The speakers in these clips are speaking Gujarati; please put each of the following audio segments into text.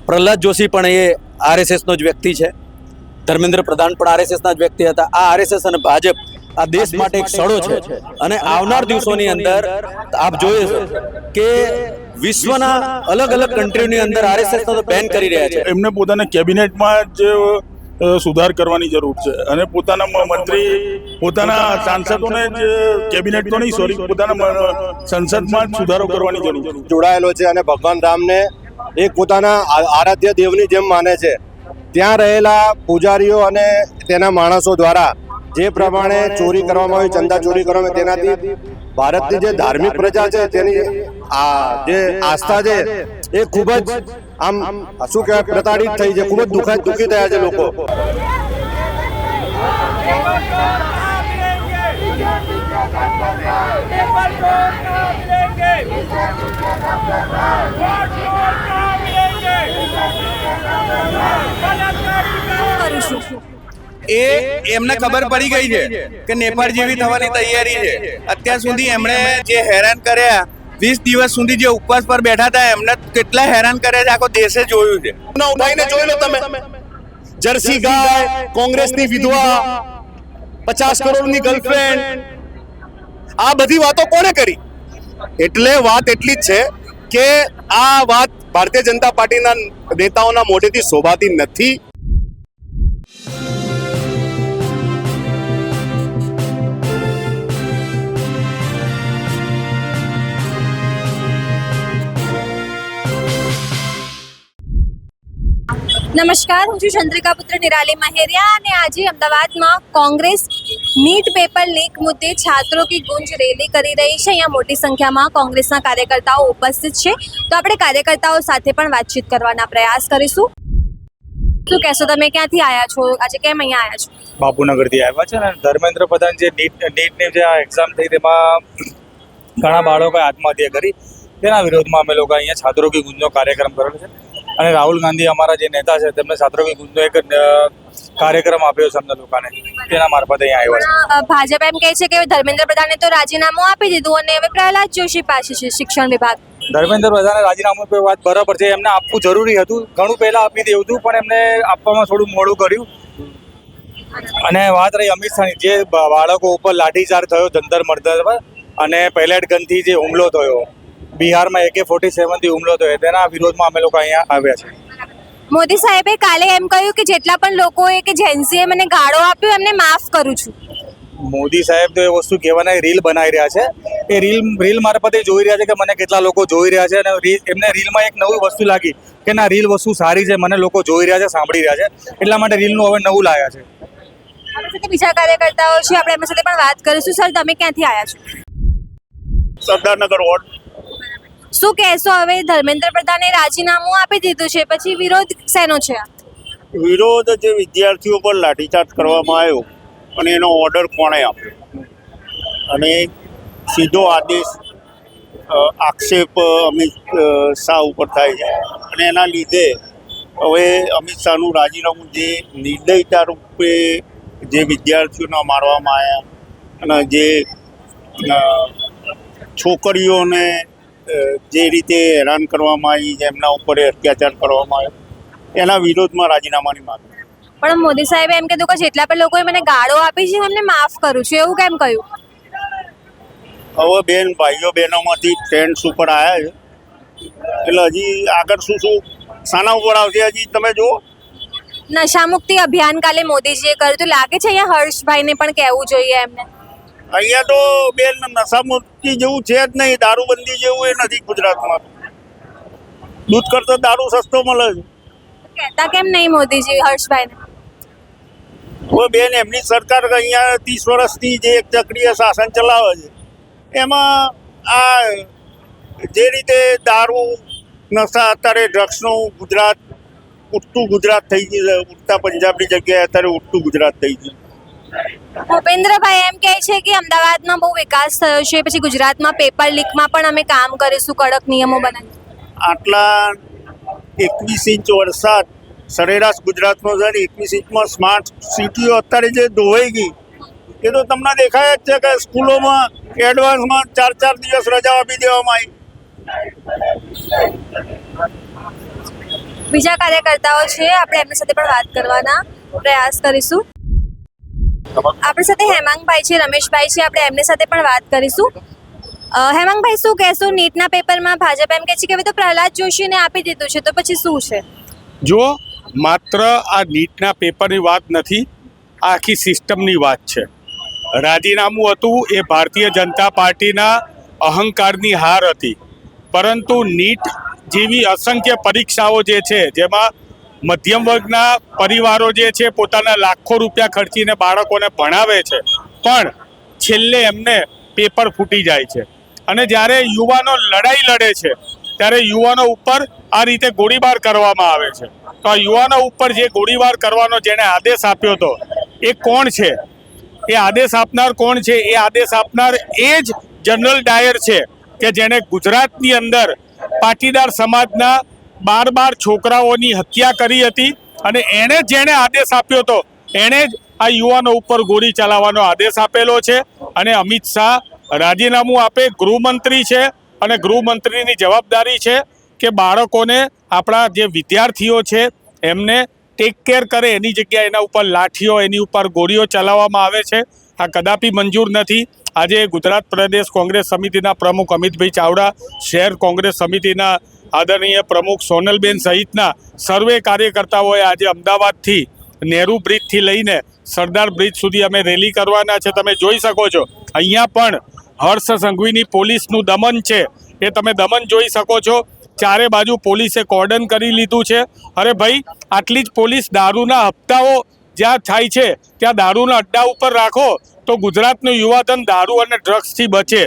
પ્રહલાદ જોશી પણ એ આરએસએસનો જ વ્યક્તિ છે, ધર્મેન્દ્ર પ્રધાન પણ આરએસએસના જ વ્યક્તિ હતા. આ આરએસએસ અને ભાજપ આ દેશ માટે એક સડો છે અને આવનાર દિવસોની અંદર આપ જોયો કે વિશ્વના અલગ અલગ કન્ટ્રીઓની અંદર આરએસએસનો તો બેન કરી રહ્યા છે. એમને પોતાના કેબિનેટમાં જ સુધાર કરવાની જરૂર છે અને પોતાના મંત્રી પોતાના સાંસદોને જ કેબિનેટ તો નહીં સોરી પોતાના સંસદમાં જ સુધારો કરવાની જરૂર છે. જોડાયેલો છે અને ભગવાન રામને એક પોતાના આરાધ્ય દેવની જેમ માને છે. ત્યાં રહેલા પૂજારીઓ અને તેના માણસો દ્વારા જે પ્રમાણે ચોરી કરવામાં આવી, ચંદા ચોરી કરવામાં આવી, તેનાથી ભારતની જે ધાર્મિક પ્રજા છે તેની જે આસ્થા છે એ ખૂબ જ આમ શું કહેવાય પ્રતાડિત થઈ છે. ખૂબ જ દુઃખી થયા છે લોકો. એમને ખબર પડી ગઈ છે કે નેપાળ જેવી થવાની તૈયારી છે. અત્યાર સુધી એમણે જે હેરાન કર્યા 20 દિવસ સુધી જે ઉપવાસ પર બેઠા હતા એમને કેટલા હેરાન કર્યા છે આખો દેશે જોયું છે. ઉઠાઈને જોઈ લો તમે, જર્સી ગાય, કોંગ્રેસની વિધવા, 50 કરોડની ગર્લફ્રેન્ડ, આ બધી વાતો કોણે કરી? એટલે વાત એટલી જ છે કે આ વાત ભારતીય જનતા પાર્ટીના નેતાઓના મોઢેથી શોભાતી નથી. નમસ્કાર, હું છું ચંદ્રિકા પુત્ર નિરાલી મહેરિયા અને આજે અમદાવાદમાં કોંગ્રેસ નીટ પેપર લીક મુદ્દે છાત્રો કી ગુંજ રેલી કરી રહી છે. અહીંયા મોટી સંખ્યામાં કોંગ્રેસના કાર્યકર્તાઓ ઉપસ્થિત છે, તો આપણે કાર્યકર્તાઓ સાથે પણ વાતચીત કરવાના પ્રયાસ કરીશું. શું કહેશો, તમે ક્યાંથી આવ્યા છો, આજે કેમ અહીંયા આવ્યા છો? બાપુનગરથી આવ્યા છે ને ધર્મેન્દ્ર પ્રધાન જે નીટની જે આ એક્ઝામ થઈ તેમાં ઘણા બાળકોએ આત્મહત્યા કરી, તેના વિરોધમાં અમે લોકો અહીંયા છાત્રો કી ગુંજનો કાર્યક્રમ કરેલો છે અને રાહુલ ગાંધી અમારા જે નેતા છે તેમને છાત્રો કી ગુંજનો એક કાર્યક્રમ આપ્યો છે અમને લોકોને, તેના મારફતે અહીંયા આવ્યા છે. ભાજપ એમ કહે છે કે ધર્મેન્દ્ર પ્રધાને તો રાજીનામું આપી દીધું અને હવે પ્રહલાદ જોશી પાસે છે શિક્ષણ વિભાગ. ધર્મેન્દ્ર પ્રધાને રાજીનામું આપ્યું વાત બરાબર છે, એમને આપવું જરૂરી હતું, ઘણું પહેલા આપી દેવું હતું પણ એમને આપવામાં થોડું મોડું કર્યું. અને વાત રહી અમિત શાહની, જે બાળકો ઉપર લાઠીચાર્જ થયો જંતર મંતર પર અને પેલેટ ગનથી જે હુમલો થયો, બિહારમાં AK-47 થી હુમલો થયો, તેના વિરોધમાં અમે લોકો અહીંયા આવ્યા છે. મોદી સાહેબે કાલે એમ કહ્યું કે જેટલા પણ લોકોએ કે જેન્સીએ મને ગાળો આપ્યો એમને માફ કરું છું. મોદી સાહેબ તો એ વસ્તુ કહેવાના રીલ બનાવી રહ્યા છે, એ રીલ મારફતે જોઈ રહ્યા છે કે મને કેટલા લોકો જોઈ રહ્યા છે અને એમને રીલમાં એક નવી વસ્તુ લાગી કે ના રીલ વસ્તુ સારી છે, મને લોકો જોઈ રહ્યા છે, સાંભળી રહ્યા છે, એટલા માટે રીલનું હવે નવું લાયા છે. આપણી સાથે બીજા કાર્યકર્તાઓ છે, આપણે એમના સાથે પણ વાત કરીશું. સર, તમે ક્યાંથી આવ્યા છો? સરદારનગર વોર્ડ. શું કહેશો, હવે ધર્મેન્દ્ર પ્રધાને રાજીનામું આપી દીધું છે, પછી વિરોધ શેનો છે? વિરોધ જે વિદ્યાર્થીઓ પર લાઠીચાર્જ કરવામાં આવ્યો અને એનો ઓર્ડર કોણે આપ્યો અને સીધો આદેશ આક્ષેપ અમિત શાહ ઉપર થાય છે અને એના લીધે હવે અમિત શાહનું રાજીનામું જે નિર્દયતા રૂપે જે વિદ્યાર્થીઓને મારવામાં આવ્યા અને જે છોકરીઓને જે રીતે હેરાન કરવામાં આવી, એમના ઉપર અત્યાચાર કરવામાં આવ્યો, એના વિરોધમાં રાજીનામાની માંગ. પણ મોદી સાહેબે એમ કીધું કે જેટલા પણ લોકોએ મને ગાળો આપી છે એમને માફ કરું છું, એવું કેમ કહ્યું? હવે ભાઈઓ બહેનોમાંથી ફ્રેન્ડ્સ ઉપર આવ્યા છે એટલે હજી આગળ શું શાના ઉપર આવશે હજી તમે જુઓ. નશા મુક્તિ અભિયાન કાલે મોદીજીએ કર્યું, તો લાગે છે અહીંયા હર્ષભાઈને પણ કહેવું જોઈએ એમને? અહીંયા તો નશામુક્તિ જેવું છે જ નહીં, દારૂબંધી જેવું એ નથી ગુજરાતમાં. દૂધ કરતો દારૂ સસ્તો મળે છે. કહેતા કેમ નહીં મોદીજી હર્ષભાઈને? એમની સરકાર અહીંયા 30 વર્ષથી જે એક ચક્રીય શાસન ચલાવે છે એમાં આ જે રીતે દારૂ નશા અત્યારે ડ્રગ્સનું ગુજરાત ઉઠતું ગુજરાત થઈ ગયું છે, ઉઠતા પંજાબની જગ્યાએ અત્યારે ઉઠતું ગુજરાત થઈ ગયું. ભૂપેન્દ્રભાઈ એમ કહે છે કે અમદાવાદમાં બહુ વિકાસ થયો છે, પછી ગુજરાતમાં પેપર લીકમાં પણ અમે કામ કરીશું, કડક નિયમો બનાવી. આટલા 21 ઇંચ વરસાદ સરેરાશ ગુજરાતનો છે, 21 ઇંચમાં સ્માર્ટ સિટીઓ અત્યારે જે ધોવાઈ ગઈ એ તો તમને દેખાય જ છે કે સ્કૂલોમાં એડવાન્સમાં 4 દિવસ રજા આપી દેવામાં આવી. બીજા કાર્યકર્તાઓ છે, આપણે એમની સાથે પણ વાત કરવાના પ્રયાસ કરીશું. આપણી સાથે હેમાંગભાઈ છે, રમેશભાઈ છે, આપણે એમની સાથે પણ વાત કરીશું. હેમાંગભાઈ, શું કહેશો? નીટના પેપરમાં ભાજપ એમ કહે છે કે હવે તો પ્રહલાદ જોશીને આપી દીધું છે, તો પછી શું છે? જો માત્ર આ નીટના પેપરની વાત નથી, આ આખી સિસ્ટમની વાત છે. રાજીનામું હતું એ ભારતીય જનતા પાર્ટીના અહંકારની હાર હતી, પરંતુ નીટ જેવી અસંખ્ય પરીક્ષાઓ જે છે, જેમાં મધ્યમ વર્ગના પરિવારો જે છે પોતાના લાખો રૂપિયા ખર્ચીને બાળકોને ભણાવે છે, પણ છેલ્લે એમને પેપર ફૂટી જાય છે. અને જ્યારે યુવાનો લડાઈ લડે છે ત્યારે યુવાનો ઉપર આ રીતે ગોળીબાર કરવામાં આવે છે. તો આ યુવાનો ઉપર જે ગોળીબાર કરવાનો જેણે આદેશ આપ્યો હતો એ કોણ છે? એ આદેશ આપનાર કોણ છે? એ આદેશ આપનાર એ જ જનરલ ડાયર છે કે જેણે ગુજરાતની અંદર પાટીદાર સમાજના 12 છોકરાઓની હત્યા કરી હતી, અને જેણે આદેશ આપ્યો હતો એણે જ આ યુવાનો ઉપર ગોળી ચલાવવાનો આદેશ આપેલો છે. અને અમિત શાહ રાજીનામું આપે, ગૃહમંત્રી છે, અને ગૃહમંત્રીની જવાબદારી છે કે બાળકોને, આપણા જે વિદ્યાર્થીઓ છે એમને ટેક કેર કરે. એની જગ્યાએ એના ઉપર લાઠીઓ, એની ઉપર ગોળીઓ ચલાવવામાં આવે છે. આ કદાપી મંજૂર નથી. આજે ગુજરાત પ્રદેશ કોંગ્રેસ સમિતિના પ્રમુખ અમિતભાઈ ચાવડા, શહેર કોંગ્રેસ સમિતિના આદરણીય પ્રમુખ સોનલબેન સહિતના સર્વે કાર્યકર્તાઓએ આજે અમદાવાદથી નહેરુ બ્રિજથી લઈને સરદાર બ્રિજ સુધી અમે રેલી કરવાના છે. તમે જોઈ શકો છો અહીંયા પણ હર્ષ સંઘવીની પોલીસનું દમન છે, એ તમે દમન જોઈ શકો છો. ચારે બાજુ પોલીસે કોર્ડન કરી લીધું છે. અરે ભાઈ, આટલી જ પોલીસ દારૂના હપ્તાઓ જ્યાં થાય છે ત્યાં દારૂના અડ્ડા ઉપર રાખો તો ગુજરાતનું યુવાધન દારૂ અને ડ્રગ્સથી બચે.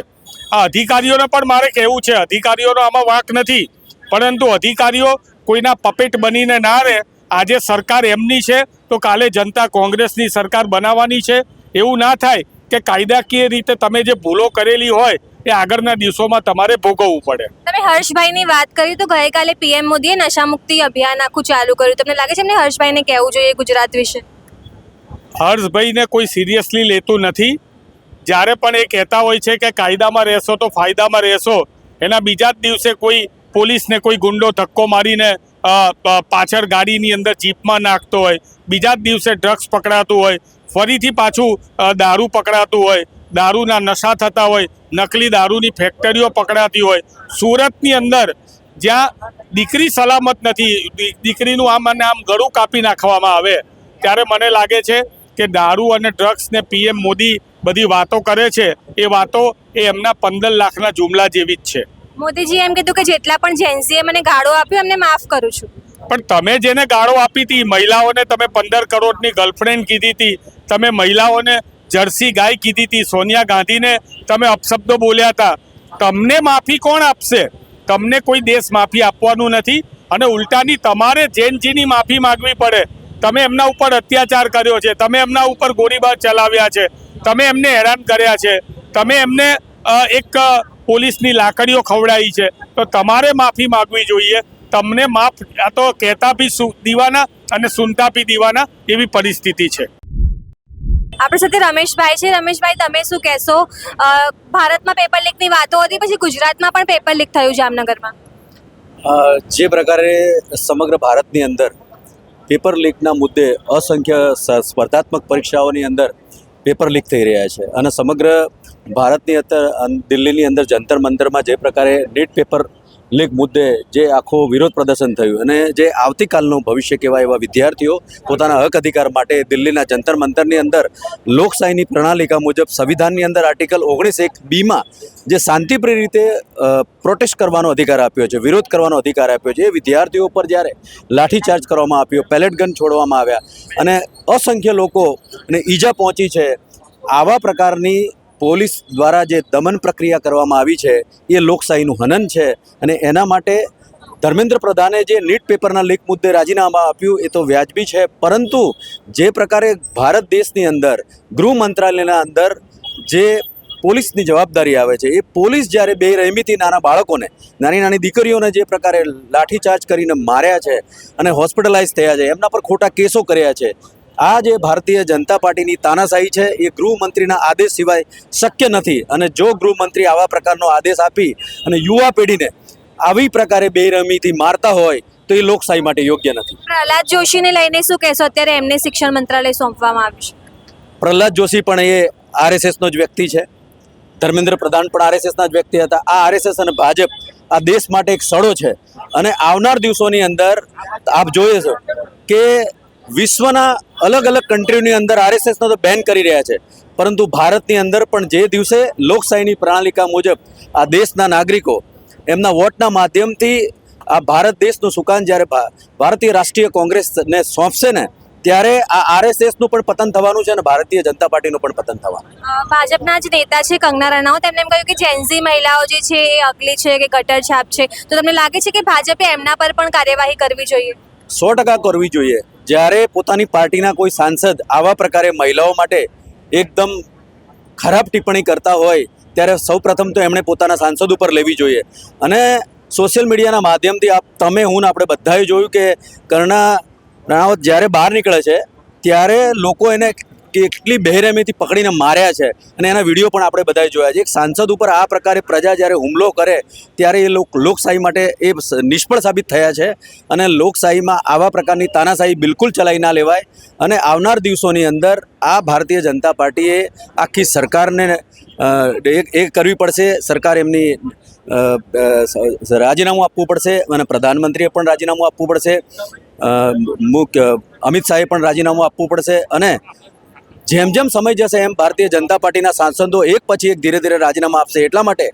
આ અધિકારીઓને પણ મારે કહેવું છે, અધિકારીઓનો આમાં વાંક નથી, પરંતુ અધિકારીઓ કોઈના પપેટ બનીને ના રહે. આજે સરકાર એમની છે તો કાલે જનતા કોંગ્રેસની સરકાર બનાવવાની છે. એવું ના થાય કે કાયદાકીય રીતે તમે જે ભૂલો કરેલી હોય એ આગળના દિવસોમાં તમારે ભોગવવું પડે. તમે હર્ષભાઈની વાત કરી તો ગઈકાલે પીએમ મોદીએ નશામુક્તિ અભિયાન આખું ચાલુ કર્યું. તમને લાગે છે એમને હર્ષભાઈને કહેવું જોઈએ ગુજરાત વિશે? હર્ષભાઈને કોઈ સિરિયસલી લેતું નથી. જ્યારે પણ એ કહેતા હોય છે કે કાયદામાં રહેશો તો ફાયદામાં રહેશો, એના બીજા જ દિવસે કોઈ પોલીસને કોઈ ગુંડો ધક્કો મારીને પાછળ ગાડીની અંદર જીપમાં નાખતો હોય, બીજા જ દિવસે ડ્રગ્સ પકડાતું હોય, ફરીથી પાછું દારૂ પકડાતું હોય, દારૂના નશા થતા હોય, નકલી દારૂની ફેક્ટરીઓ પકડાતી હોય. સુરતની અંદર જ્યાં દીકરી સલામત નથી, દીકરીનું આમ અને આમ ગળું કાપી નાખવામાં આવે, ત્યારે મને લાગે છે કે દારૂ અને ડ્રગ્સને પીએમ મોદી બધી વાતો કરે છે, એ વાતો એ એમના 15 લાખના જુમલા જેવી જ છે. મોદીજી એમ કીધું કે જેટલા પણ જેન્સીએ મને ગાળો આપ્યો એમને માફ કરું છું. પણ તમે જેને ગાળો આપી હતી, મહિલાઓને તમે 15 કરોડની ગર્લફ્રેન્ડ કીધી હતી, તમે મહિલાઓને જર્સી ગાય કીધી હતી, સોનિયા ગાંધીને તમે અપશબ્દો બોલ્યા હતા, તમને માફી કોણ આપશે? તમને કોઈ દેશ માફી આપવાનું નથી. અને ઉલટાની તમારે જૈનજીની માફી માગવી પડે. તમે એમના ઉપર અત્યાચાર કર્યો છે, તમે એમના ઉપર ગોળીબાર ચલાવ્યા છે, તમે એમને હેરાન કર્યા છે, તમે એમને એક પોલીસની લાકડીઓ ખવડાવી છે, તો તમારે માફી માગવી જોઈએ. તમને માફ, આ તો કહેતા બી દીવાના અને સુનતા બી દીવાના એવી પરિસ્થિતિ છે. આપણી સાથે રમેશભાઈ છે. રમેશભાઈ, તમે શું કહેશો? ભારતમાં પેપર લીકની વાતો હતી, પછી ગુજરાતમાં પણ પેપર લીક થયું જામનગરમાં. જે પ્રકારે સમગ્ર ભારતની અંદર પેપર લીકના મુદ્દે અસંખ્ય સ્પર્ધાત્મક પરીક્ષાઓની અંદર પેપર લીક થઈ રહ્યા છે, અને સમગ્ર ભારતની અંદર દિલ્હીની અંદર જંતર મંતરમાં જે પ્રકારે નીટ પેપર લીક મુદ્દે જે આખો વિરોધ પ્રદર્શન થયું, અને જે આવતીકાલનું ભવિષ્ય કહેવાય એવા વિદ્યાર્થીઓ પોતાના હક અધિકાર માટે દિલ્હીના જંતર મંતરની અંદર લોકશાહીની પ્રણાલિકા મુજબ સંવિધાનની અંદર આર્ટિકલ 19(1)(b)માં જે શાંતિપ્રિય રીતે પ્રોટેસ્ટ કરવાનો અધિકાર આપ્યો છે, વિરોધ કરવાનો અધિકાર આપ્યો છે, એ વિદ્યાર્થીઓ પર જ્યારે લાઠીચાર્જ કરવામાં આવ્યો, પેલેટ ગન છોડવામાં આવ્યા અને અસંખ્ય લોકોને ઈજા પહોંચી છે, આવા પ્રકારની પોલીસ દ્વારા જે દમન પ્રક્રિયા કરવામાં આવી છે એ લોકશાહીનું હનન છે. અને એના માટે ધર્મેન્દ્ર પ્રધાને જે નીટ પેપરના લીક મુદ્દે રાજીનામું આપ્યું એ તો વ્યાજબી છે, પરંતુ જે પ્રકારે ભારત દેશની અંદર ગૃહ મંત્રાલયના અંદર જે પોલીસની જવાબદારી આવે છે, એ પોલીસ જ્યારે બેરહેમીથી નાના બાળકોને, નાની નાની દીકરીઓને જે પ્રકારે લાઠીચાર્જ કરીને માર્યા છે અને હોસ્પિટલાઇઝ થયા છે, એમના પર ખોટા કેસો કર્યા છે, આ જે ભારતીય જનતા પાર્ટીની તાનાશાહી છે એ ગૃહમંત્રીના આદેશ સિવાય શક્ય નથી. અને જો ગૃહમંત્રી આવા પ્રકારનો આદેશ આપી અને યુવા પેઢીને આવી પ્રકારે બેરહેમીથી મારતા હોય તો એ લોકશાહી માટે યોગ્ય નથી. પ્રહલાદ જોશીને લઈને શું કહેશો? અત્યારે એમને શિક્ષણ મંત્રાલય સોંપવામાં આવ્યું છે. પ્રહલાદ જોશી પણ એ આરએસએસનો જ વ્યક્તિ છે. ધર્મેન્દ્ર પ્રધાન પણ આરએસએસના જ વ્યક્તિ હતા. આ આરએસએસ અને ભાજપ આ દેશ માટે એક સડો છે અને આવનાર દિવસોની અંદર આપ જોઈએ છો કે વિશ્વના અલગ અલગ કન્ટ્રીઓની અંદર આરએસએસનો તો બેન કરી રહ્યા છે, પરંતુ ભારતની અંદર પણ જે દિવસે લોકશાહીની પ્રણાલિકા મુજબ આ દેશના નાગરિકો એમના વોટના માધ્યમથી આ ભારત દેશનું સુકાન જ્યારે ભારતીય રાષ્ટ્રીય કોંગ્રેસને સોંપશે ને, ત્યારે આ આરએસએસનું પણ પતન થવાનું છે અને ભારતીય જનતા પાર્ટીનું પણ પતન થવાનું. ભાજપના જ નેતા છે કંગના રણાવત, તેમણે એમ કહ્યું કે જેન્ઝી મહિલાઓ જે છે એ અગલી છે કે ગટર છાપ છે, તો તમને લાગે છે કે ભાજપે એમના પર પણ કાર્યવાહી કરવી જોઈએ? 100% કરવી જોઈએ. જ્યારે પોતાની પાર્ટીના કોઈ સાંસદ આવા પ્રકારે મહિલાઓ માટે એકદમ ખરાબ ટિપ્પણી કરતા હોય ત્યારે સૌપ્રથમ તો એમણે પોતાના સાંસદ ઉપર લેવી જોઈએ. અને સોશિયલ મીડિયાના માધ્યમથી તમે હું ને આપણે બધાએ જોયું કે કંગના રણાવત જ્યારે બહાર નીકળે છે ત્યારે લોકો એને કેટલી બેરહેમીથી પકડીને માર્યા છે અને એના વિડીયો પણ આપણે બધાએ જોયા છે. એક સાંસદ ઉપર આ પ્રકારે પ્રજા જ્યારે હુમલો કરે ત્યારે એ લોકશાહી માટે એ નિષ્ફળ સાબિત થયા છે અને લોકશાહીમાં આવા પ્રકારની તાનાશાહી બિલકુલ ચલાવી ના લેવાય. અને આવનાર દિવસોની અંદર આ ભારતીય જનતા પાર્ટીએ આખી સરકારને એ કરવી પડશે. સરકાર એમની રાજીનામું આપવું પડશે અને પ્રધાનમંત્રીએ પણ રાજીનામું આપવું પડશે. અમિત શાહે પણ રાજીનામું આપવું પડશે. અને જેમ જેમ સમય જશે એમ ભારતીય જનતા પાર્ટીના સાંસદો એક પછી એક ધીરે ધીરે રાજીનામા આપશે. એટલા માટે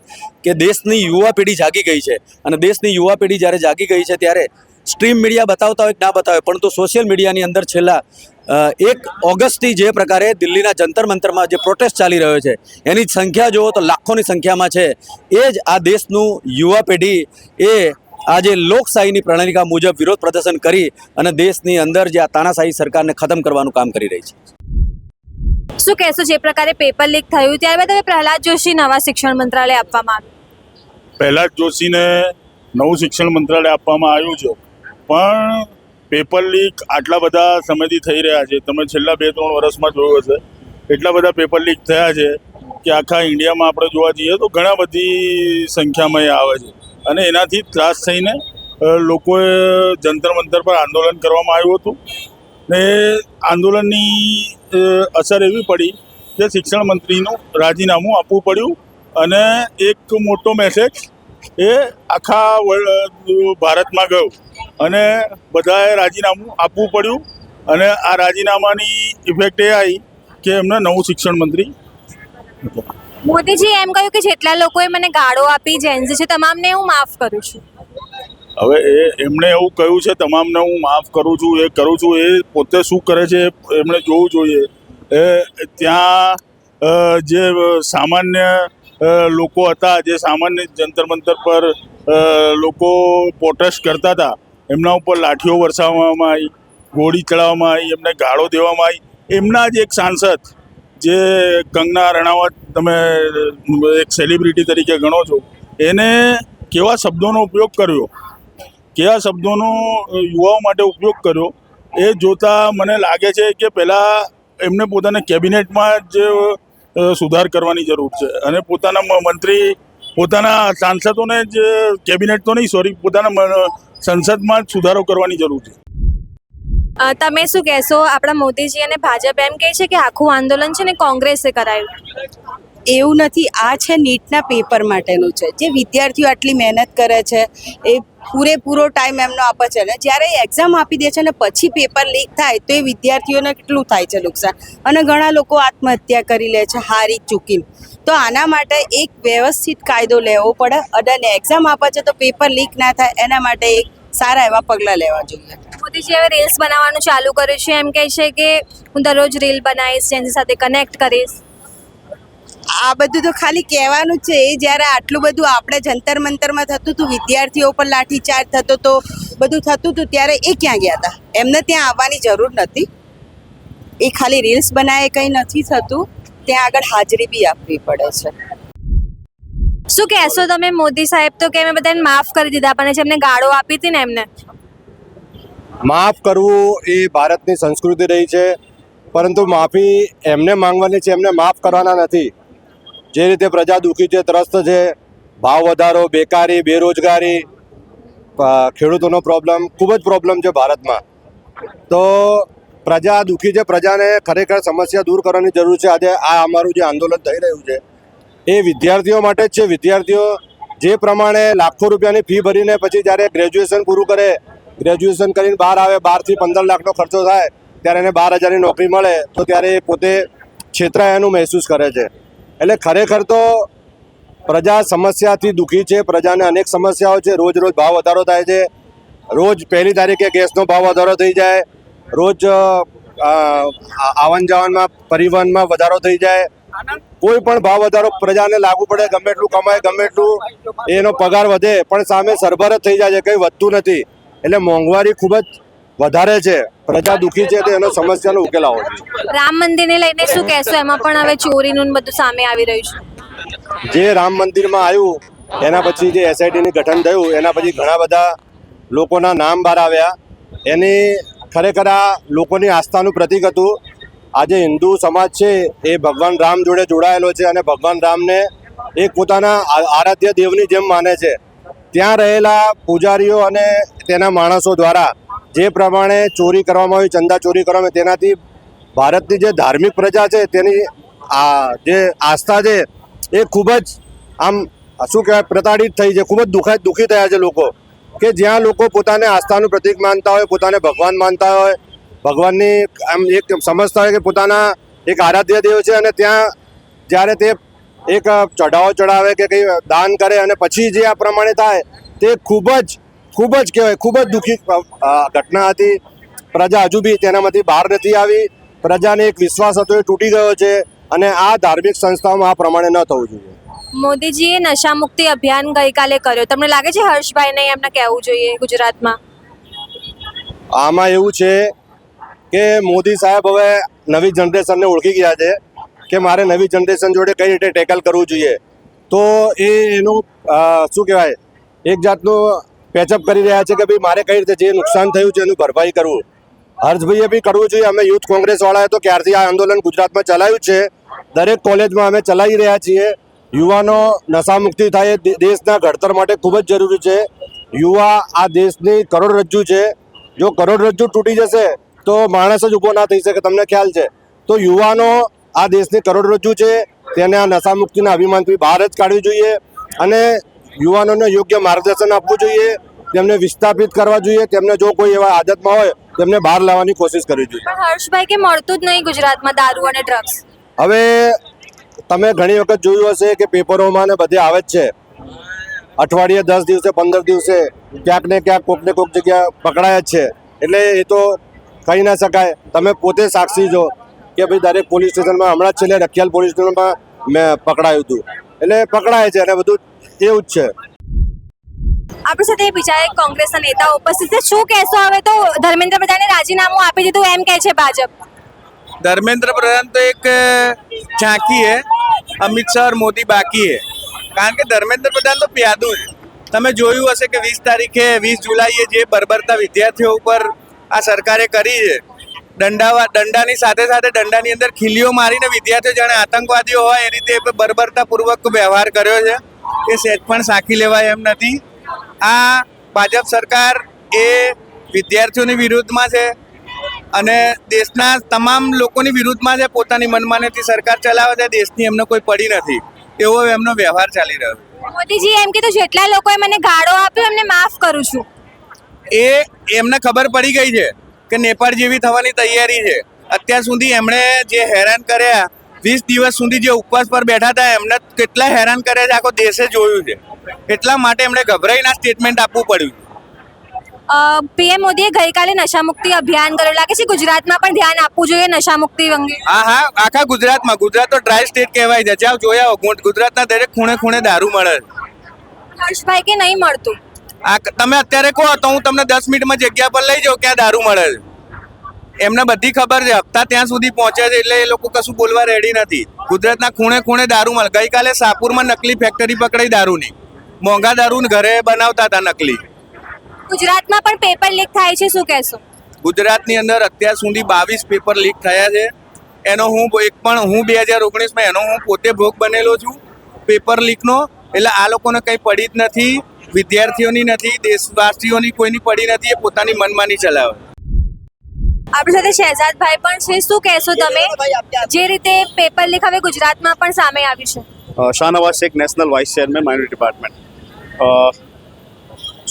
કે દેશની યુવા પેઢી જાગી ગઈ છે અને દેશની યુવા પેઢી જ્યારે જાગી ગઈ છે ત્યારે સ્ટ્રીમ મીડિયા બતાવતા હોય કે ના બતાવે, પરંતુ સોશિયલ મીડિયાની અંદર છેલ્લા 1 ઓગસ્ટથી જે પ્રકારે દિલ્હીના જંતર મંતરમાં જે પ્રોટેસ્ટ ચાલી રહ્યો છે એની સંખ્યા જુઓ તો લાખોની સંખ્યામાં છે. એ જ આ દેશનું યુવા પેઢી એ આજે લોકશાહીની પ્રણાલિકા મુજબ વિરોધ પ્રદર્શન કરી અને દેશની અંદર જે આ તાનાશાહી સરકારને ખતમ કરવાનું કામ કરી રહી છે. શું કહેશો? જે પ્રકારે પેપર લીક થયું ત્યારબાદ હવે પ્રહલાદ જોશી નવા શિક્ષણ મંત્રાલય આપવામાં આવ્યું. પ્રહલાદ જોશીને નવું શિક્ષણ મંત્રાલય આપવામાં આવ્યું છે, પણ પેપર લીક આટલા બધા સમયથી થઈ રહ્યા છે. તમે છેલ્લા 2-3 વર્ષમાં જોયું હશે એટલા બધા પેપર લીક થયા છે કે આખા ઇન્ડિયામાં આપણે જોવા જઈએ તો ઘણા બધી સંખ્યામાં એ આવે છે. અને એનાથી ત્રાસ થઈને લોકોએ જંતર મંતર પર આંદોલન કરવામાં આવ્યું હતું ને આંદોલનની અસર એવી પડી કે શિક્ષણ મંત્રીનું રાજીનામું આપવું પડ્યું અને એક મોટો મેસેજ એ આખા ભારતમાં ગયો અને બધાએ રાજીનામું આપવું પડ્યું. અને આ રાજીનામાની ઇફેક્ટ એ આવી કે એમને નવું શિક્ષણ મંત્રી. મોદીજી એમ કહ્યું કે જેટલા લોકોએ મને ગાળો આપી જેન્ઝી છે તમામને હું માફ કરું છું. હવે એમણે એવું કહ્યું છે તમામને હું માફ કરું છું, એ કરું છું. એ પોતે શું કરે છે એમણે જોવું જોઈએ. ત્યાં જે સામાન્ય લોકો હતા, જે સામાન્ય જંતર મંતર પર લોકો પ્રોટેસ્ટ કરતા હતા, એમના ઉપર લાઠીઓ વરસાવવામાં આવી, ગોળી ચડાવવામાં આવી, એમને ગાળો દેવામાં આવી. એમના જ એક સાંસદ જે કંગના રણાવત તમે એક સેલિબ્રિટી તરીકે ગણો છો, એને કેવા શબ્દોનો ઉપયોગ કર્યો, કેવા શબ્દોનો યુવાઓ માટે ઉપયોગ કર્યો, એ જોતાં મને લાગે છે કે પહેલાં એમને પોતાના કેબિનેટમાં જ સુધાર કરવાની જરૂર છે અને પોતાના મંત્રી, પોતાના સાંસદોને જ કેબિનેટ તો નહીં, સોરી, પોતાના સંસદમાં જ સુધારો કરવાની જરૂર છે. તમે શું કહેશો? આપણા મોદીજી અને ભાજપ એમ કહે છે કે આખું આંદોલન છે ને કોંગ્રેસે કરાયું. એવું નથી. આ છે નીટના પેપર માટેનું છે. જે વિદ્યાર્થીઓ આટલી મહેનત કરે છે એ પૂરેપૂરો ટાઈમ એમનો આપે છે ને જ્યારે એક્ઝામ આપી દે છે ને પછી પેપર લીક થાય તો એ વિદ્યાર્થીઓને કેટલું થાય છે નુકસાન. અને ઘણા લોકો આત્મહત્યા કરી લે છે હારી ચૂકીને. તો આના માટે એક વ્યવસ્થિત કાયદો લેવો પડે અને એક્ઝામ આપે છે તો પેપર લીક ના થાય એના માટે એક સારા એવા પગલાં લેવા જોઈએ. મોદીજી હવે રીલ્સ બનાવવાનું ચાલુ કર્યું છે. એમ કહે છે કે હું દરરોજ રીલ બનાવીશ, જેની સાથે કનેક્ટ કરીશ. આ બધું તો ખાલી કહેવાનું જ છે. એ જ્યારે આટલું બધું આપણે જંતર મંતરમાં થતું હતું, વિદ્યાર્થીઓ પર લાઠીચાર્જ થતો હતો, બધું થતું હતું, ત્યારે એ ક્યાં ગયા હતા? એમને ત્યાં આવવાની જરૂર નથી. એ ખાલી રીલ્સ બનાવે કંઈ નથી થતું, ત્યાં આગળ હાજરી બી આપવી પડે છે. શું કહેશો તમે? મોદી સાહેબ તો કે મેં બધાને માફ કરી દીધા, પણ જેમને ગાળો આપી હતી ને એમને માફ કરવું એ ભારતની સંસ્કૃતિ રહી છે, પરંતુ માફી એમને માંગવાની છે, એમને માફ કરવાના નથી. જે રીતે પ્રજા દુઃખી છે, ત્રસ્ત છે, ભાવ વધારો, બેકારી, બેરોજગારી, ખેડૂતોનો પ્રોબ્લેમ ખૂબ જ પ્રોબ્લેમ છે ભારતમાં. તો પ્રજા દુઃખી છે. પ્રજાને ખરેખર સમસ્યા દૂર કરવાની જરૂર છે. આજે આ અમારું જે આંદોલન થઈ રહ્યું છે એ વિદ્યાર્થીઓ માટે જ છે. વિદ્યાર્થીઓ જે પ્રમાણે લાખો રૂપિયાની ફી ભરીને પછી જ્યારે ગ્રેજ્યુએશન પૂરું કરે, ગ્રેજ્યુએશન કરીને બહાર આવે, 12 થી 15 લાખનો ખર્ચો થાય, ત્યારે એને 12,000ની નોકરી મળે તો ત્યારે એ પોતે છેતરાયાનું મહેસૂસ કરે છે. એટલે ખરેખર તો પ્રજા સમસ્યાથી દુઃખી છે. પ્રજાને અનેક સમસ્યાઓ છે. રોજ રોજ ભાવ વધારો થાય છે. રોજ 1લી તારીખે ગેસનો ભાવ વધારો થઈ જાય, રોજ આવન જાવનમાં પરિવહનમાં વધારો થઈ જાય. કોઈ પણ ભાવ વધારો પ્રજાને લાગુ પડે, ગમે એટલું કમાય, ગમે એટલું એનો પગાર વધે, પણ સામે સરભર જ થઈ જાય છે, કંઈ વધતું નથી. એટલે મોંઘવારી ખૂબ જ વધારે છે. પ્રજા દુઃખી છે તો એનો સમસ્યાનો ઉકેલ આવવો જોઈએ. રામ મંદિરને લઈને શું કહેશો? એમાં પણ હવે ચોરીનું બધું સામે આવી રહ્યું છે. જે રામ મંદિરમાં આવ્યું એના પછી જે એસઆઈટીનું ગઠન થયું એના પછી ઘણા બધા લોકોના નામ બહાર આવ્યા. એની ખરેખર આ લોકોની આસ્થાનું પ્રતીક હતું. આજે હિન્દુ સમાજ છે એ ભગવાન રામ જોડે જોડાયેલો છે અને ભગવાન રામને એક પોતાના આરાધ્ય દેવની જેમ માને છે. ત્યાં રહેલા પૂજારીઓ અને તેના માણસો દ્વારા જે પ્રમાણે ચોરી કરવામાં આવી, ચંદા ચોરી કરવામાં આવી, તેનાથી ભારતની જે ધાર્મિક પ્રજા છે તેની જે આસ્થા છે એ ખૂબ જ આમ શું કહેવાય પ્રતાડિત થઈ છે. ખૂબ જ દુઃખી થયા છે લોકો, કે જ્યાં લોકો પોતાને આસ્થાનું પ્રતીક માનતા હોય, પોતાને ભગવાન માનતા હોય, ભગવાનની આમ એક સમજતા હોય કે પોતાના એક આરાધ્ય દેવ છે, અને ત્યાં જ્યારે તે એક ચઢાવો ચડાવે કે કંઈ દાન કરે અને પછી જે આ પ્રમાણે થાય તે ખૂબ જ કહેવાય ખૂબ જ દુઃખી ઘટના હતી. પ્રજા હજુ બી તેનામાંથી બહાર નથી આવી. પ્રજાને એક વિશ્વાસ હતો એ તૂટી ગયો છે અને આ ધાર્મિક સંસ્થાઓમાં આ પ્રમાણે ન થવું જોઈએ. મોદીજીએ નશા મુક્તિ અભિયાન ગઈકાલે કર્યો. તમને લાગે છે હર્ષભાઈને એમને કહેવું જોઈએ ગુજરાતમાં? આમાં એવું છે કે મોદી સાહેબ હવે નવી જનરેશનને ઓળખી ગયા છે કે મારે નવી જનરેશન જોડે કઈ રીતે ટેકલ કરવું જોઈએ. તો એનું શું કહેવાય એક જાતનું પેચઅપ કરી રહ્યા છે કે ભાઈ મારે કઈ રીતે જે નુકસાન થયું છે એનું ભરપાઈ કરવું. હર્ષભાઈએ બી કરવું જોઈએ. અમે યુથ કોંગ્રેસવાળાએ તો ક્યારથી આ આંદોલન ગુજરાતમાં ચલાવ્યું છે. દરેક કોલેજમાં અમે ચલાવી રહ્યા છીએ. યુવાનો નશામુક્તિ થાય એ દેશના ઘડતર માટે ખૂબ જ જરૂરી છે. યુવા આ દેશની કરોડરજ્જુ છે. જો કરોડરજ્જુ તૂટી જશે તો માણસ જ ઊભો ના થઈ શકે. તમને ખ્યાલ છે. તો યુવાનો આ દેશની કરોડરજ્જુ છે. તેને આ નશામુક્તિના અભિમાનથી બહાર જ કાઢવી જોઈએ અને યુવાનોને યોગ્ય માર્ગદર્શન આપવું જોઈએ. તેમને વિસ્થાપિત કરવા જોઈએ. તેમને જો કોઈ એવા આદતમાં હોય તેમને બહાર લાવવાની કોશિશ કરવી જોઈએ. પણ હર્ષભાઈ કે મળતું જ નહીં ગુજરાતમાં દારૂ અને ડ્રગ્સ. હવે તમે ઘણી વખત જોયું હશે કે પેપરોમાં ને બધે આવે જ છે. અઠવાડિયે 10 દિવસે 15 દિવસે ક્યાંક ને ક્યાંક કોક ને કોક જગ્યા પકડાય જ છે. એટલે એ તો કહી ના શકાય. તમે પોતે સાક્ષી છો કે ભાઈ દરેક પોલીસ સ્ટેશનમાં હમણાં જ છેલ્લે રખિયાલ પોલીસ સ્ટેશનમાં મેં પકડાયું હતું. એટલે પકડાય છે અને બધું એવું જ છે. આપણી સાથે બીજા એક કોંગ્રેસના નેતા ઉપસ્થિત છે. શું કહેશો? હવે તો ધર્મેન્દ્ર પ્રધાને રાજીનામું આપી દીધું એમ કહે છે ભાજપ. धर्मेंद्र प्रधान तो एक झांकी है, अमित शाह और मोदी बाकी है. કારણ કે ધર્મેન્દ્ર પ્રધાન તો પ્યાદું છે. તમે જોયું હશે કે 20 તારીખે 20 જુલાઈએ જે બર્બરતા વિદ્યાર્થીઓ ઉપર આ સરકારે કરી છે, દંડાની સાથે સાથે દંડાની અંદર ખીલીઓ મારીને વિદ્યાર્થીઓ જાણે આતંકવાદીઓ હોય એ રીતે બર્બરતાપૂર્વક વ્યવહાર કર્યો છે. એ સહેજ પણ સાંખી લેવાય એમ નથી. આ ભાજપ સરકાર એ વિદ્યાર્થીઓની વિરુદ્ધમાં છે અને દેશના તમામ લોકોની વિરુદ્ધમાં છે. પોતાની મનમાનેથી સરકાર ચલાવે છે. દેશની એમને કોઈ પડી નથી. એવો એમનો વ્યવહાર ચાલી રહ્યો. મોદીજી એમ કીધું જેટલા લોકોએ મને ગાળો આપ્યો એમને માફ કરું છું. એમને ખબર પડી ગઈ છે કે નેપાળ જેવી થવાની તૈયારી છે. અત્યાર સુધી એમણે જે હેરાન કર્યા, 20 દિવસ સુધી જે ઉપવાસ પર બેઠા હતા એમને કેટલા હેરાન કર્યા છે આખો દેશે જોયું છે. એટલા માટે એમણે ગભરાઈને આ સ્ટેટમેન્ટ આપવું પડ્યું. પીએમ મોદીએ ગઈકાલે નશામુક્તિ અભિયાન કર્યું. લાગે છે ગુજરાતમાં પણ ધ્યાન આપવું જોઈએ નશામુક્તિ અંગે. હા, આખા ગુજરાતમાં. ગુજરાત તો ડ્રાય સ્ટેટ કહેવાય છે. જ્યાં જોયા ગુજરાતના દરેક ખૂણે ખૂણે દારૂ મળે છે. હર્ષભાઈ કે નહીં મળતું? તમે અત્યારે કહો તો હું તમને 10 મિનિટમાં જગ્યા પર લઈ જાઉં ક્યાં દારૂ મળે છે. એમને બધી ખબર છે. હપ્તા ત્યાં સુધી પહોંચે છે એટલે એ લોકો કશું બોલવા રેડી નથી. ગુજરાતના ખૂણે ખૂણે દારૂ મળે. ગઈકાલે શાહપુરમાં નકલી ફેક્ટરી પકડાઈ દારૂની. મોંઘા દારૂ ઘરે બનાવતા હતા નકલી. ગુજરાતમાં પણ પેપર લીક થાય છે. શું કહેશો? ગુજરાતની અંદર અત્યાર સુધી 22 પેપર લીક થયા છે. એનો હું 2019માં એનો હું પોતે ભોગ બનેલો છું પેપર લીકનો. એટલે આ લોકોને કંઈ પડી જ નથી. વિદ્યાર્થીઓની નથી, દેશવાસીઓની કોઈની પડી નથી, એ પોતાની મનમાની ચલાવે. આપણી સાથે શહેજાદભાઈ પણ છે. શું કહેશો તમે, જે રીતે પેપર લીક હવે ગુજરાતમાં પણ સામે આવ્યું છે? Shahnawaz Shaikh, national vice chairman, minority department.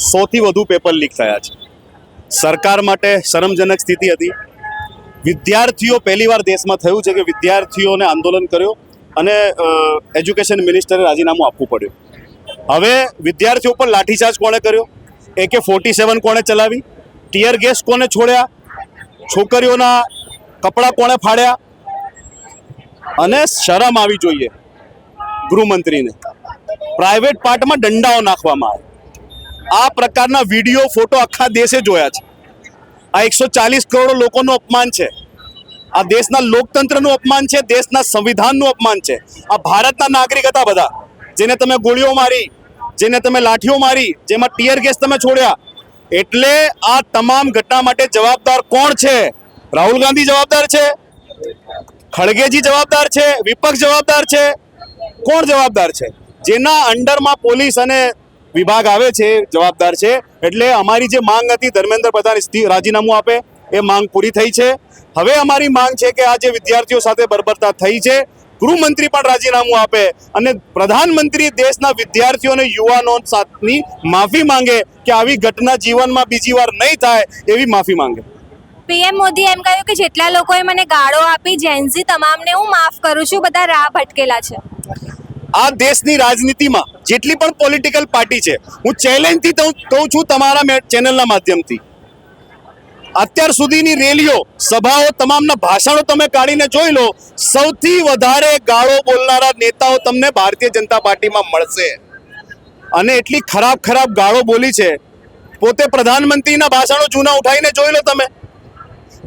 100થી વધુ પેપર લીક થયા છે. સરકાર માટે શરમજનક સ્થિતિ હતી. વિદ્યાર્થીઓ પહેલીવાર દેશમાં થયું છે કે વિદ્યાર્થીઓને આંદોલન કર્યો અને એજ્યુકેશન મિનિસ્ટરે રાજીનામું આપવું પડ્યું. હવે વિદ્યાર્થીઓ પર લાઠીચાર્જ કોણે કર્યો? AK-47 કોણે ચલાવી? ટીયર ગેસ કોણે છોડ્યા? છોકરીઓના કપડાં કોણે ફાડ્યા? અને શરમ આવી જોઈએ ગૃહમંત્રીને. પ્રાઇવેટ પાર્ટમાં દંડાઓ નાખવામાં આવે. આ પ્રકારના વિડીયો ફોટો આખા દેશે જોયા છે. આ 140 કરોડ લોકોનું અપમાન છે. આ દેશના લોકતંત્રનું અપમાન છે, દેશના સંવિધાનનું અપમાન છે. આ ભારતના નાગરિક હતા બધા, જેને તમે ગોળીઓ મારી, જેને તમે લાઠીઓ મારી, જેમાં ટીયર ગેસ તમે છોડ્યા. એટલે આ તમામ ઘટના માટે જવાબદાર કોણ છે? રાહુલ ગાંધી જવાબદાર છે? ખડગેજી જવાબદાર છે? વિપક્ષ જવાબદાર છે? કોણ જવાબદાર છે? જેના અંડરમાં પોલીસ અને વિભાગ આવે છે જવાબદાર છે. એટલે અમારી જે માંગ હતી ધર્મેન્દ્ર પ્રધાન રાજીનામું આપે, એ માંગ પૂરી થઈ છે. હવે અમારી માંગ છે કે આ જે વિદ્યાર્થીઓ સાથે બર્બરતા થઈ છે, ગૃહમંત્રી પણ રાજીનામું આપે અને પ્રધાનમંત્રી દેશના વિદ્યાર્થીઓ અને યુવાનો સાથની માફી માંગે કે આવી ઘટના જીવનમાં બીજી વાર નહીં થાય, એવી માફી માંગે. પીએમ મોદી એમ કહ્યું કે જેટલા લોકોએ મને ગાળો આપી, જેન્ઝી તમામને હું માફ કરું છું, બધા રાહ ભટકેલા છે. આ દેશની રાજનીતિમાં જેટલી પણ પોલિટિકલ પાર્ટી છે, હું ચેલેન્જથી કહું છું તમારા ચેનલના માધ્યમથી, અત્યાર સુધીની રેલીઓ, સભાઓ, તમામના ભાષણો તમે કાઢીને જોઈ લો, સૌથી વધારે ગાળો બોલનારા નેતાઓ તમને ભારતીય જનતા પાર્ટીમાં મળશે. અને એટલી ખરાબ ખરાબ ગાળો બોલી છે. પોતે પ્રધાનમંત્રીના ભાષણો જૂના ઉઠાવીને જોઈ લો તમે.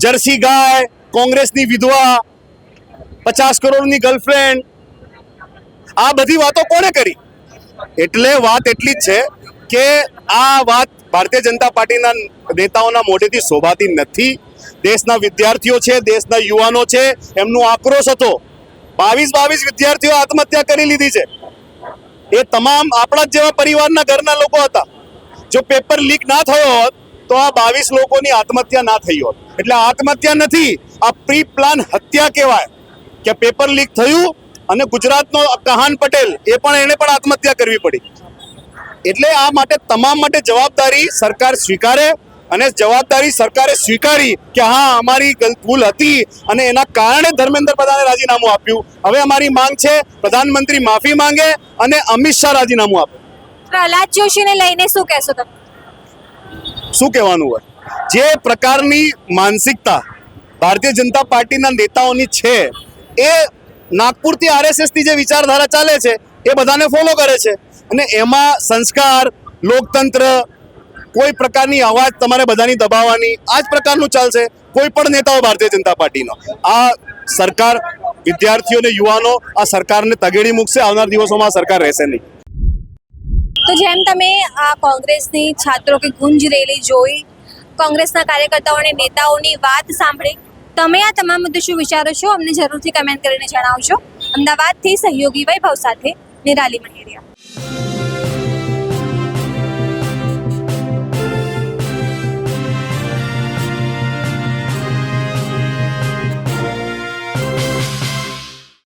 જર્સી ગાય, કોંગ્રેસની વિધવા, 50 કરોડની ગર્લફ્રેન્ડ, આ બધી વાતો કોણે કરી? એટલે વાત એટલી જ છે કે આ વાત ભારતીય જનતા પાર્ટીના નેતાઓના મોઢેથી શોભાતી નથી. દેશના વિદ્યાર્થીઓ છે, દેશના યુવાનો છે, એમનો આક્રોશ હતો. 22 વિદ્યાર્થીઓ આત્મહત્યા કરી લીધી છે. એ તમામ આપણા જ જેવા પરિવારના ઘરના લોકો હતા. જો પેપર લીક ના થયો હોત તો આ 22 લોકોની આત્મહત્યા ના થઈ હોત. એટલે આત્મહત્યા નથી, આ પ્રી પ્લાન હત્યા કહેવાય. કે પેપર લીક થયું અને ગુજરાતનો કહાન પટેલ, એ પણ એને પણ આત્મહત્યા કરવી પડી. એટલે આ માટે તમામ માટે જવાબદારી સરકાર સ્વીકારે અને જવાબદારી સરકારે સ્વીકારી કે હા અમારી ભૂલ હતી અને એના કારણે ધર્મેન્દ્ર પ્રધાને રાજીનામું આપ્યું. હવે અમારી માંગ છે પ્રધાનમંત્રી માફી માંગે અને અમિત શાહ રાજીનામું આપે. પ્રહલાદ જોશીને લઈને શું કહેશો તમે? શું કહેવાનું હોય? જે પ્રકારની માનસિકતા ભારતીય જનતા પાર્ટીના નેતાઓની છે, એ નાગપુરથી RSSથી જે વિચારધારા ચાલે છે એ બધાને ફોલો કરે છે. અને એમાં સંસ્કાર, લોકતંત્ર, કોઈ પ્રકારની અવાજ તમારે બધાની દબાવવાની, આ જ પ્રકારનું ચાલશે કોઈ પણ નેતાઓ ભારતીય જનતા પાર્ટીનો. આ સરકાર, વિદ્યાર્થીઓ અને યુવાનો આ સરકારને તગેડી મૂકશે. આવનાર દિવસોમાં સરકાર રહેશે નહીં. તો જેમ તમે આ કોંગ્રેસની છાત્રો કે ગુંજ રેલી જોઈ, કોંગ્રેસના કાર્યકર્તાઓ અને નેતાઓની વાત સાંભળી, તમે આ તમામ મુદ્દે શું વિચારો છો? અમને જરૂરથી કમેન્ટ કરીને જણાવજો. અમદાવાદથી સહયોગી વૈભવ સાથે નિરાલી મહેરિયા.